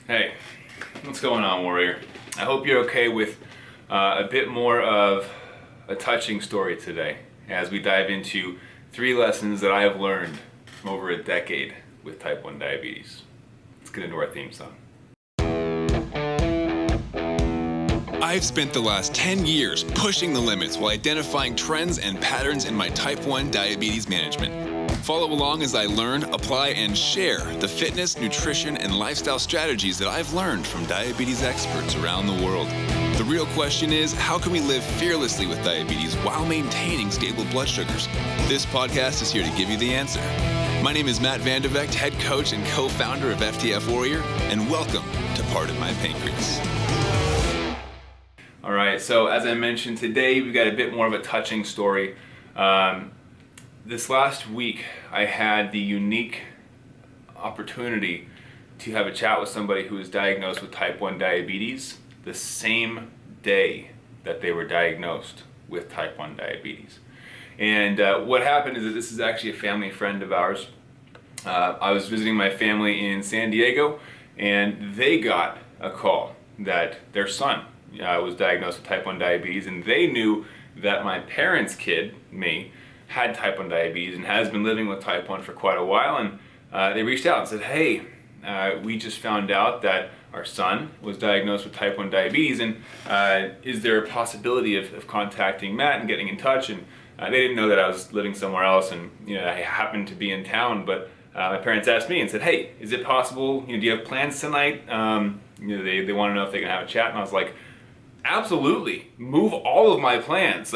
Hey, what's going on, Warrior? I hope you're okay with a bit more of a touching story today as we dive into 3 lessons that I have learned from over a decade with type 1 diabetes. Let's get into our theme song. I've spent the last 10 years pushing the limits while identifying trends and patterns in my type 1 diabetes management. Follow along as I learn, apply, and share the fitness, nutrition, and lifestyle strategies that I've learned from diabetes experts around the world. The real question is, how can we live fearlessly with diabetes while maintaining stable blood sugars? This podcast is here to give you the answer. My name is Matt Vandevecht, head coach and co-founder of FTF Warrior, and welcome to Pardon My Pancreas. All right, so as I mentioned today, we've got a bit more of a touching story. This last week, I had the unique opportunity to have a chat with somebody who was diagnosed with type 1 diabetes the same day that they were diagnosed with type 1 diabetes. And what happened is that this is actually a family friend of ours. I was visiting my family in San Diego, and they got a call that their son was diagnosed with type 1 diabetes, and they knew that my parents' kid, me, had type 1 diabetes and has been living with type 1 for quite a while, and they reached out and said, hey, we just found out that our son was diagnosed with type 1 diabetes, and is there a possibility of contacting Matt and getting in touch? And they didn't know that I was living somewhere else, and I happened to be in town, but my parents asked me and said, hey, is it possible, do you have plans tonight? They want to know if they can have a chat, and I was like, absolutely, move all of my plans.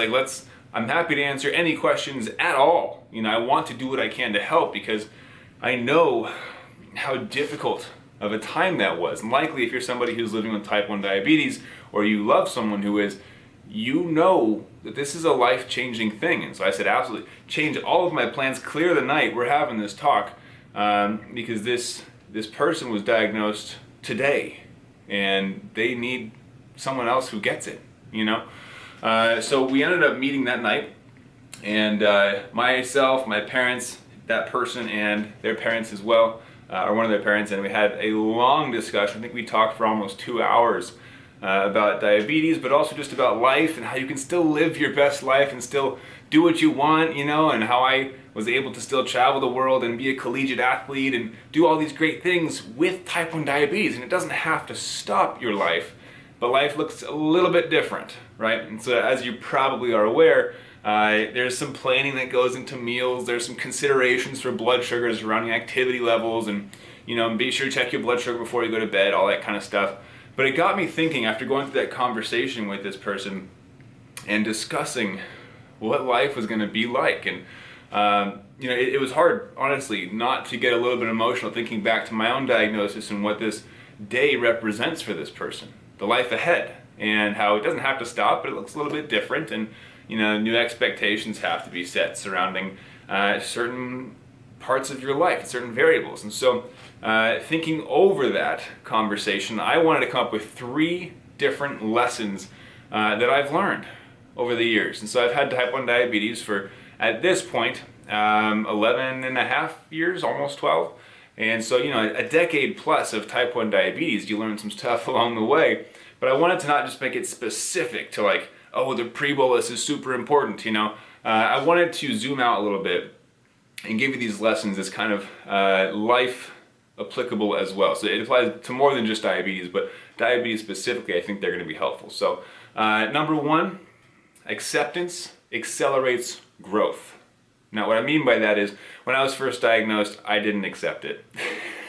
I'm happy to answer any questions at all. I want to do what I can to help because I know how difficult of a time that was. And likely if you're somebody who's living with type 1 diabetes or you love someone who is, you know that this is a life-changing thing. And so I said, absolutely, change all of my plans, clear the night. We're having this talk because this person was diagnosed today and they need someone else who gets it, So we ended up meeting that night, and myself, my parents, that person, and their parents as well, or one of their parents, and we had a long discussion. I think we talked for almost 2 hours about diabetes, but also just about life and how you can still live your best life and still do what you want, and how I was able to still travel the world and be a collegiate athlete and do all these great things with type 1 diabetes, and it doesn't have to stop your life. But life looks a little bit different, right? And so as you probably are aware, there's some planning that goes into meals, there's some considerations for blood sugars, running activity levels, and be sure to check your blood sugar before you go to bed, all that kind of stuff. But it got me thinking after going through that conversation with this person and discussing what life was going to be like. And it was hard, honestly, not to get a little bit emotional thinking back to my own diagnosis and what this day represents for this person. The life ahead, and how it doesn't have to stop, but it looks a little bit different, and new expectations have to be set surrounding certain parts of your life, certain variables. And so thinking over that conversation, I wanted to come up with 3 different lessons that I've learned over the years. And so I've had type 1 diabetes for, at this point, 11 and a half years, almost 12. And so, a decade plus of type 1 diabetes, you learn some stuff along the way. But I wanted to not just make it specific to the pre-bolus is super important, I wanted to zoom out a little bit and give you these lessons as kind of life applicable as well. So it applies to more than just diabetes, but diabetes specifically, I think they're going to be helpful. So number 1, acceptance accelerates growth. Now, what I mean by that is, when I was first diagnosed, I didn't accept it.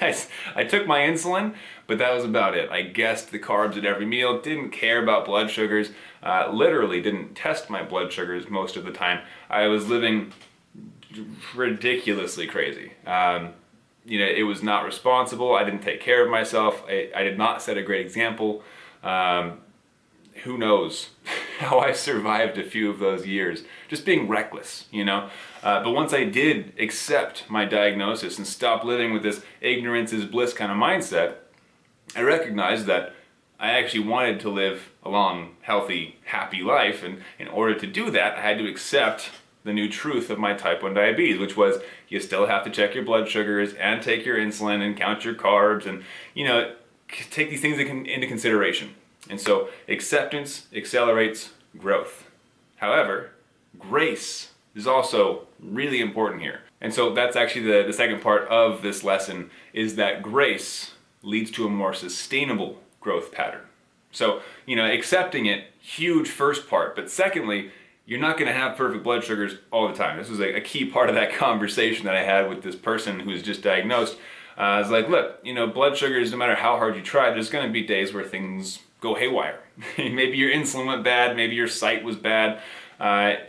I took my insulin, but that was about it. I guessed the carbs at every meal, didn't care about blood sugars, literally didn't test my blood sugars most of the time. I was living ridiculously crazy. It was not responsible. I didn't take care of myself. I did not set a great example. Who knows how I survived a few of those years, just being reckless, But once I did accept my diagnosis and stop living with this ignorance is bliss kind of mindset, I recognized that I actually wanted to live a long, healthy, happy life. And in order to do that, I had to accept the new truth of my type 1 diabetes, which was you still have to check your blood sugars and take your insulin and count your carbs. And, take these things into consideration. And so acceptance accelerates growth. However, grace is also really important here. And so that's actually the second part of this lesson, is that grace leads to a more sustainable growth pattern. So, accepting it, huge first part. But secondly, you're not going to have perfect blood sugars all the time. This was a key part of that conversation that I had with this person who was just diagnosed. I was like, look, blood sugars, no matter how hard you try, there's going to be days where things go haywire. Maybe your insulin went bad, maybe your sight was bad.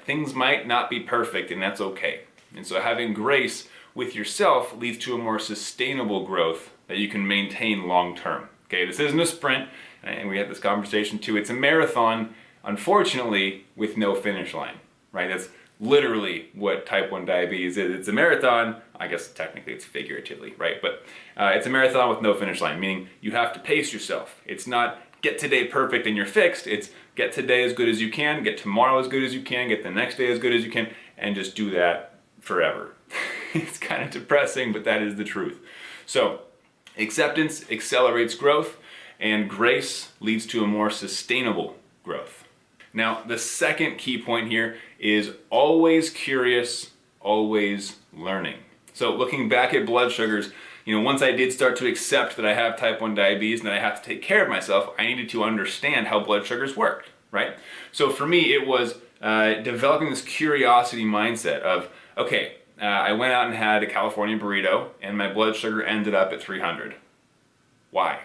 Things might not be perfect, and that's okay. And so having grace with yourself leads to a more sustainable growth that you can maintain long term. Okay, this isn't a sprint, and we had this conversation too. It's a marathon, unfortunately, with no finish line, right? That's literally what type 1 diabetes is. It's a marathon. I guess technically it's figuratively, right? But it's a marathon with no finish line, meaning you have to pace yourself. It's not get today perfect and you're fixed. It's get today as good as you can, get tomorrow as good as you can, get the next day as good as you can, and just do that forever. It's kind of depressing, but that is the truth. So acceptance accelerates growth, and grace leads to a more sustainable growth. Now, the second key point here is always curious, always learning. So looking back at blood sugars, once I did start to accept that I have type 1 diabetes and that I have to take care of myself, I needed to understand how blood sugars worked, right? So for me, it was developing this curiosity mindset of, okay, I went out and had a California burrito and my blood sugar ended up at 300. Why?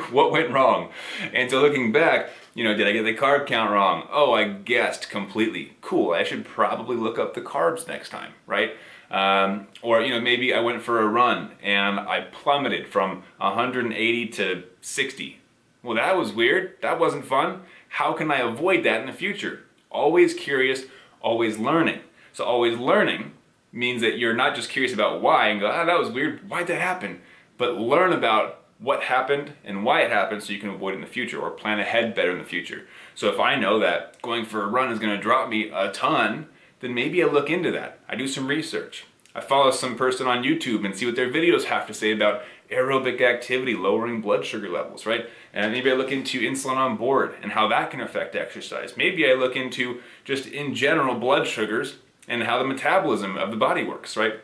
What went wrong? And so looking back, did I get the carb count wrong? Oh, I guessed completely. Cool, I should probably look up the carbs next time, right? Or maybe I went for a run and I plummeted from 180 to 60. Well, that was weird. That wasn't fun. How can I avoid that in the future? Always curious, always learning. So always learning means that you're not just curious about why and go, that was weird. Why'd that happen? But learn about what happened and why it happened so you can avoid it in the future or plan ahead better in the future. So if I know that going for a run is going to drop me a ton, then maybe I look into that. I do some research. I follow some person on YouTube and see what their videos have to say about aerobic activity, lowering blood sugar levels, right? And maybe I look into insulin on board and how that can affect exercise. Maybe I look into just in general blood sugars and how the metabolism of the body works, right?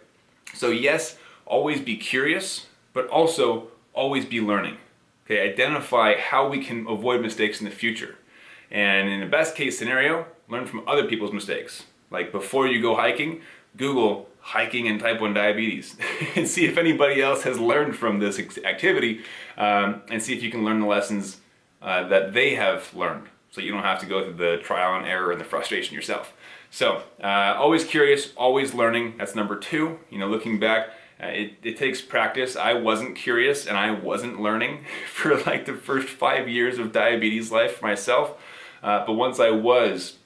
So yes, always be curious, but also always be learning. Okay, identify how we can avoid mistakes in the future. And in the best case scenario, learn from other people's mistakes. Like before you go hiking, Google hiking and type 1 diabetes and see if anybody else has learned from this activity, and see if you can learn the lessons that they have learned, so you don't have to go through the trial and error and the frustration yourself. So always curious, always learning. That's number 2. Looking back, it takes practice. I wasn't curious and I wasn't learning for like the first 5 years of diabetes life for myself, but once I was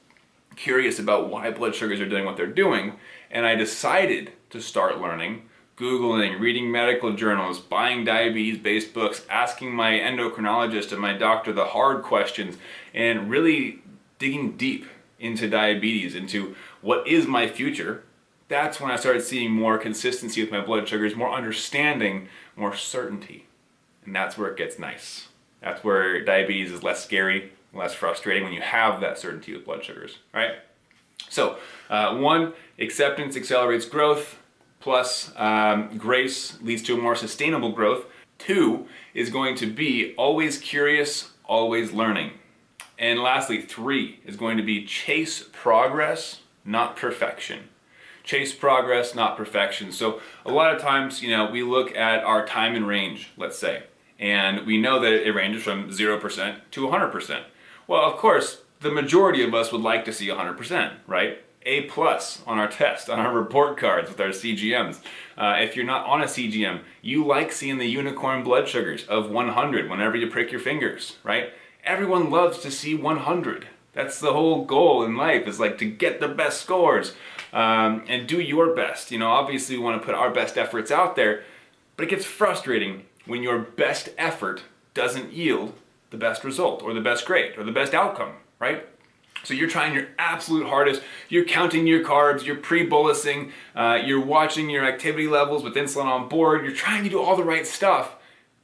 curious about why blood sugars are doing what they're doing, and I decided to start learning, Googling, reading medical journals, buying diabetes-based books, asking my endocrinologist and my doctor the hard questions, and really digging deep into diabetes, into what is my future. That's when I started seeing more consistency with my blood sugars, more understanding, more certainty. And that's where it gets nice. That's where diabetes is less scary, less frustrating, when you have that certainty with blood sugars, right? So 1, acceptance accelerates growth, plus grace leads to a more sustainable growth. 2 is going to be always curious, always learning. And lastly, 3 is going to be chase progress, not perfection. Chase progress, not perfection. So a lot of times, we look at our time in range, let's say, and we know that it ranges from 0% to 100%. Well, of course, the majority of us would like to see 100%, right? A+ on our test, on our report cards with our CGMs. If you're not on a CGM, you like seeing the unicorn blood sugars of 100 whenever you prick your fingers, right? Everyone loves to see 100. That's the whole goal in life, is like to get the best scores and do your best. Obviously we want to put our best efforts out there, but it gets frustrating when your best effort doesn't yield the best result or the best grade or the best outcome, right? So you're trying your absolute hardest, you're counting your carbs, you're pre-bolusing, you're watching your activity levels with insulin on board, you're trying to do all the right stuff,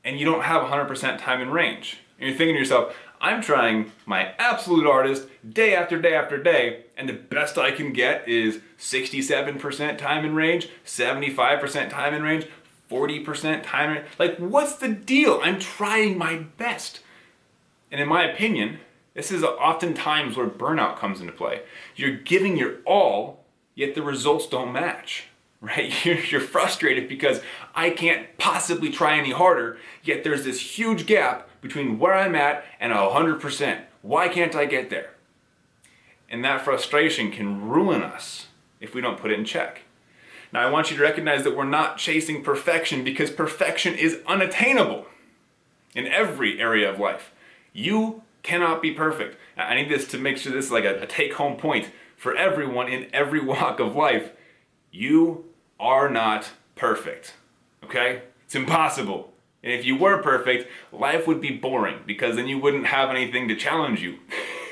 and you don't have 100% time in range. And you're thinking to yourself, I'm trying my absolute hardest day after day after day, and the best I can get is 67% time in range, 75% time in range, 40% time in range. Like, what's the deal? I'm trying my best. And in my opinion, this is oftentimes where burnout comes into play. You're giving your all, yet the results don't match. Right? You're frustrated because I can't possibly try any harder, yet there's this huge gap between where I'm at and 100%. Why can't I get there? And that frustration can ruin us if we don't put it in check. Now, I want you to recognize that we're not chasing perfection because perfection is unattainable in every area of life. You cannot be perfect. I need this to make sure this is like a take-home point for everyone in every walk of life. You are not perfect, okay? It's impossible. And if you were perfect, life would be boring because then you wouldn't have anything to challenge you.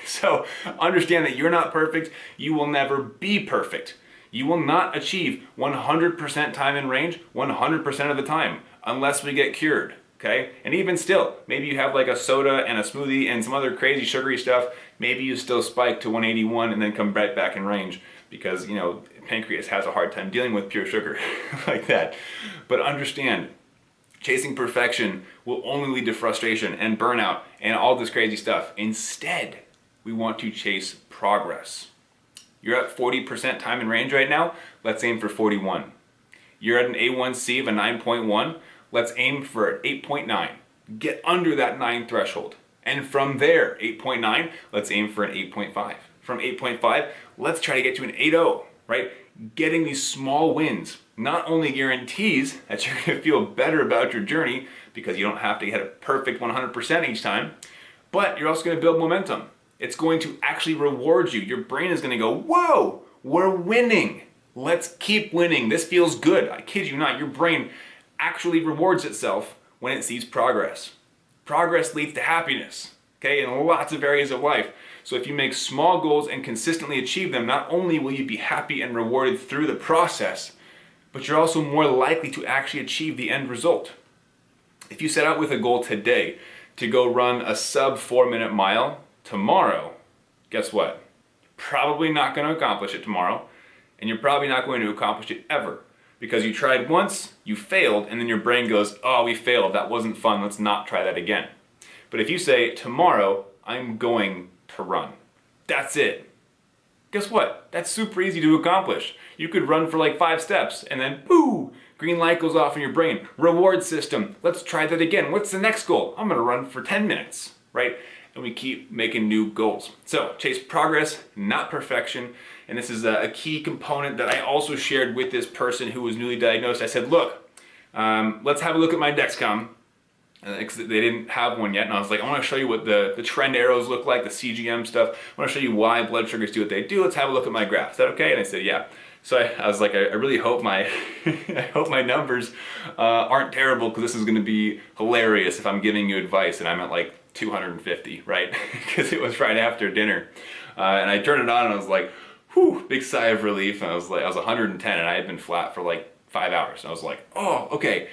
So understand that you're not perfect. You will never be perfect. You will not achieve 100% time in range 100% of the time unless we get cured, okay? And even still, maybe you have like a soda and a smoothie and some other crazy sugary stuff. Maybe you still spike to 181 and then come right back in range because, you know, pancreas has a hard time dealing with pure sugar like that. But understand, chasing perfection will only lead to frustration and burnout and all this crazy stuff. Instead, we want to chase progress. You're at 40% time in range right now, let's aim for 41. You're at an A1C of a 9.1, let's aim for an 8.9. Get under that 9 threshold. And from there, 8.9, let's aim for an 8.5. From 8.5, let's try to get to an 8.0, right? Getting these small wins not only guarantees that you're going to feel better about your journey because you don't have to get it perfect 100% each time, but you're also going to build momentum. It's going to actually reward you. Your brain is going to go, whoa, we're winning. Let's keep winning. This feels good. I kid you not. Your brain actually rewards itself when it sees progress. Progress leads to happiness, okay, in lots of areas of life. So if you make small goals and consistently achieve them, not only will you be happy and rewarded through the process, but you're also more likely to actually achieve the end result. If you set out with a goal today to go run a sub 4-minute mile tomorrow, guess what? Probably not going to accomplish it tomorrow, and you're probably not going to accomplish it ever. Because you tried once, you failed, and then your brain goes, oh, we failed, that wasn't fun, let's not try that again. But if you say, tomorrow, I'm going to run. That's it. Guess what? That's super easy to accomplish. You could run for like 5 steps, and then, boo, green light goes off in your brain. Reward system, let's try that again. What's the next goal? I'm gonna run for 10 minutes, right? And we keep making new goals. So chase progress, not perfection. And this is a key component that I also shared with this person who was newly diagnosed. I said, look, let's have a look at my Dexcom. Because they didn't have one yet. And I was like, I want to show you what the trend arrows look like, the CGM stuff. I want to show you why blood sugars do what they do. Let's have a look at my graph. Is that okay? And I said, yeah. So I was like, I really hope my I hope my numbers aren't terrible because this is going to be hilarious if I'm giving you advice and I'm at like 250, right? Because it was right after dinner. And I turned it on and I was like, whew, big sigh of relief. And I was 110 and I had been flat for like 5 hours. And I was like, oh, okay,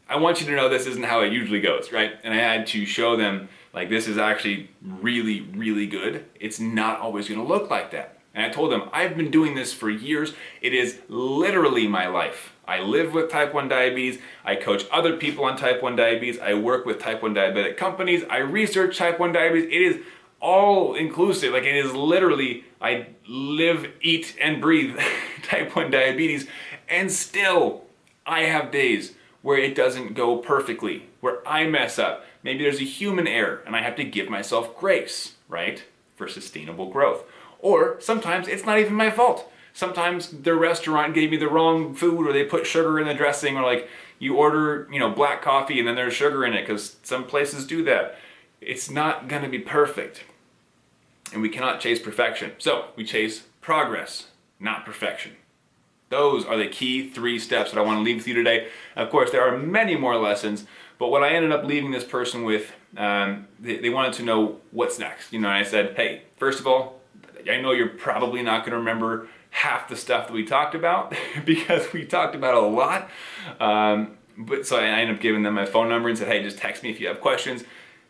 I want you to know this isn't how it usually goes, right? And I had to show them, like, this is actually really, really good. It's not always gonna look like that. And I told them, I've been doing this for years. It is literally my life. I live with type 1 diabetes. I coach other people on type 1 diabetes. I work with type 1 diabetic companies. I research type 1 diabetes. It is all inclusive. Like, it is literally, I live, eat, and breathe type 1 diabetes. And still, I have days where it doesn't go perfectly, where I mess up. Maybe there's a human error and I have to give myself grace, right? For sustainable growth. Or sometimes it's not even my fault. Sometimes the restaurant gave me the wrong food or they put sugar in the dressing, or like you order, black coffee and then there's sugar in it because some places do that. It's not gonna be perfect. And we cannot chase perfection. So we chase progress, not perfection. Those are the key 3 steps that I want to leave with you today. Of course, there are many more lessons, but what I ended up leaving this person with, they wanted to know what's next. And I said, hey, first of all, I know you're probably not going to remember half the stuff that we talked about because we talked about a lot. But so I ended up giving them my phone number and said, hey, just text me if you have questions.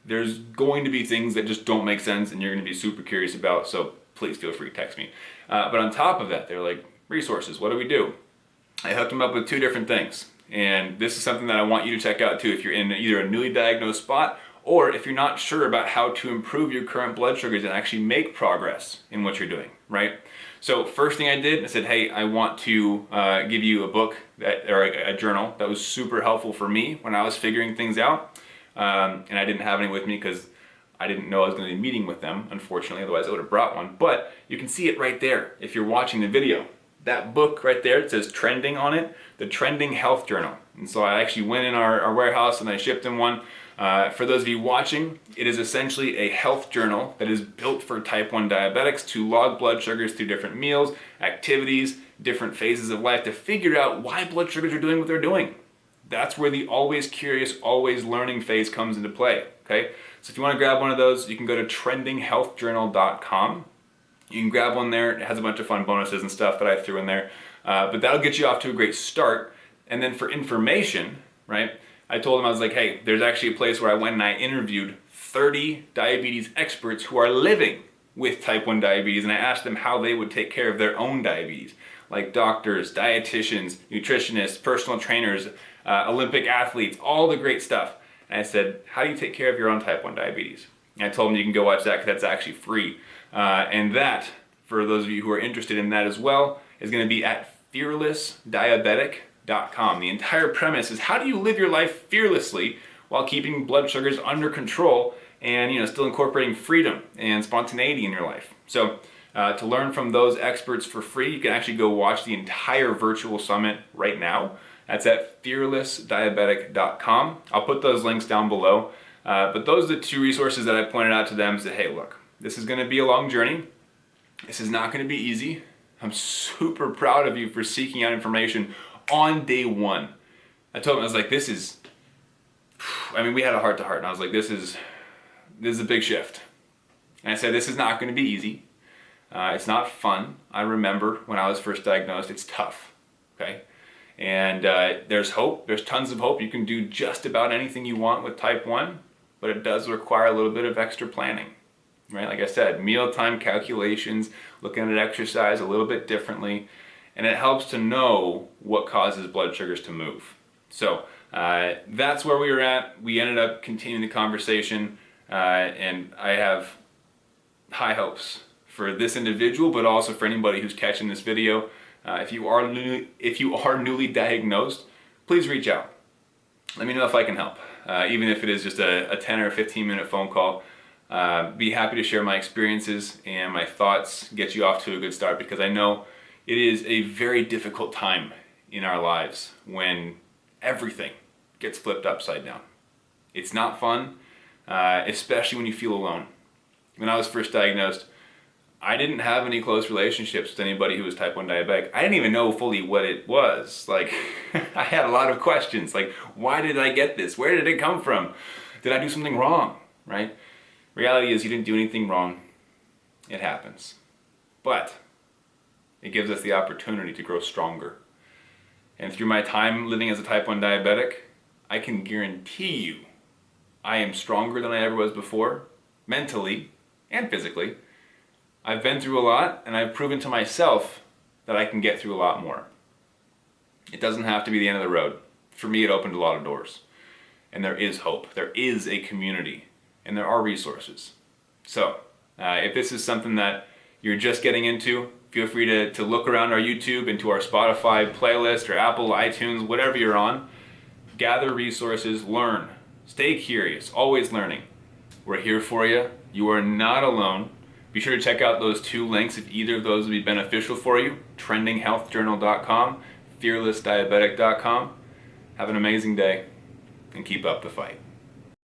There's going to be things that just don't make sense and you're going to be super curious about, so please feel free to text me. But on top of that, they're like, resources, what do we do? I hooked them up with 2 different things. And this is something that I want you to check out too if you're in either a newly diagnosed spot or if you're not sure about how to improve your current blood sugars and actually make progress in what you're doing, right? So first thing I did, I said, hey, I want to give you a book or a journal that was super helpful for me when I was figuring things out. And I didn't have any with me because I didn't know I was going to be meeting with them, unfortunately, otherwise I would have brought one. But you can see it right there if you're watching the video. That book right there, it says trending on it, the Trending Health Journal. And so I actually went in our warehouse and I shipped them one. For those of you watching, it is essentially a health journal that is built for type 1 diabetics to log blood sugars through different meals, activities, different phases of life to figure out why blood sugars are doing what they're doing. That's where the always curious, always learning phase comes into play, okay? So if you want to grab one of those, you can go to trendinghealthjournal.com. You can grab one there. It has a bunch of fun bonuses and stuff that I threw in there. But that'll get you off to a great start. And then for information, right, I told them, I was like, hey, there's actually a place where I went and I interviewed 30 diabetes experts who are living with type 1 diabetes, and I asked them how they would take care of their own diabetes, like doctors, dietitians, nutritionists, personal trainers, Olympic athletes, all the great stuff. And I said, how do you take care of your own type 1 diabetes? And I told them you can go watch that because that's actually free. And that, for those of you who are interested in that as well, is going to be at fearlessdiabetic.com. The entire premise is how do you live your life fearlessly while keeping blood sugars under control and still incorporating freedom and spontaneity in your life. So to learn from those experts for free, you can actually go watch the entire virtual summit right now. That's at fearlessdiabetic.com. I'll put those links down below. But those are the 2 resources that I pointed out to them. Said, hey, look, this is going to be a long journey. This is not going to be easy. I'm super proud of you for seeking out information on day 1. I told them, I was like, we had a heart-to-heart, and I was like, this is a big shift. And I said, this is not going to be easy. It's not fun. I remember when I was first diagnosed, it's tough, okay? And there's hope. There's tons of hope. You can do just about anything you want with type 1, but it does require a little bit of extra planning, right? Like I said, mealtime calculations, looking at exercise a little bit differently, and it helps to know what causes blood sugars to move. So that's where we were at. We ended up continuing the conversation, and I have high hopes for this individual, but also for anybody who's catching this video. If you are newly diagnosed, please reach out. Let me know if I can help, even if it is just a 10 or 15-minute phone call. Be happy to share my experiences and my thoughts, get you off to a good start, because I know it is a very difficult time in our lives when everything gets flipped upside down. It's not fun, especially when you feel alone. When I was first diagnosed, I didn't have any close relationships with anybody who was type 1 diabetic. I didn't even know fully what it was. Like, I had a lot of questions, like, why did I get this? Where did it come from? Did I do something wrong, right? Reality is you didn't do anything wrong. It happens. But it gives us the opportunity to grow stronger. And through my time living as a type 1 diabetic, I can guarantee you I am stronger than I ever was before, mentally and physically. I've been through a lot, and I've proven to myself that I can get through a lot more. It doesn't have to be the end of the road. For me, it opened a lot of doors. And there is hope. There is a community. And there are resources. So, if this is something that you're just getting into, feel free to look around our YouTube, into our Spotify playlist, or Apple, iTunes, whatever you're on. Gather resources, learn. Stay curious, always learning. We're here for you. You are not alone. Be sure to check out those 2 links if either of those would be beneficial for you. trendinghealthjournal.com, fearlessdiabetic.com. Have an amazing day and keep up the fight.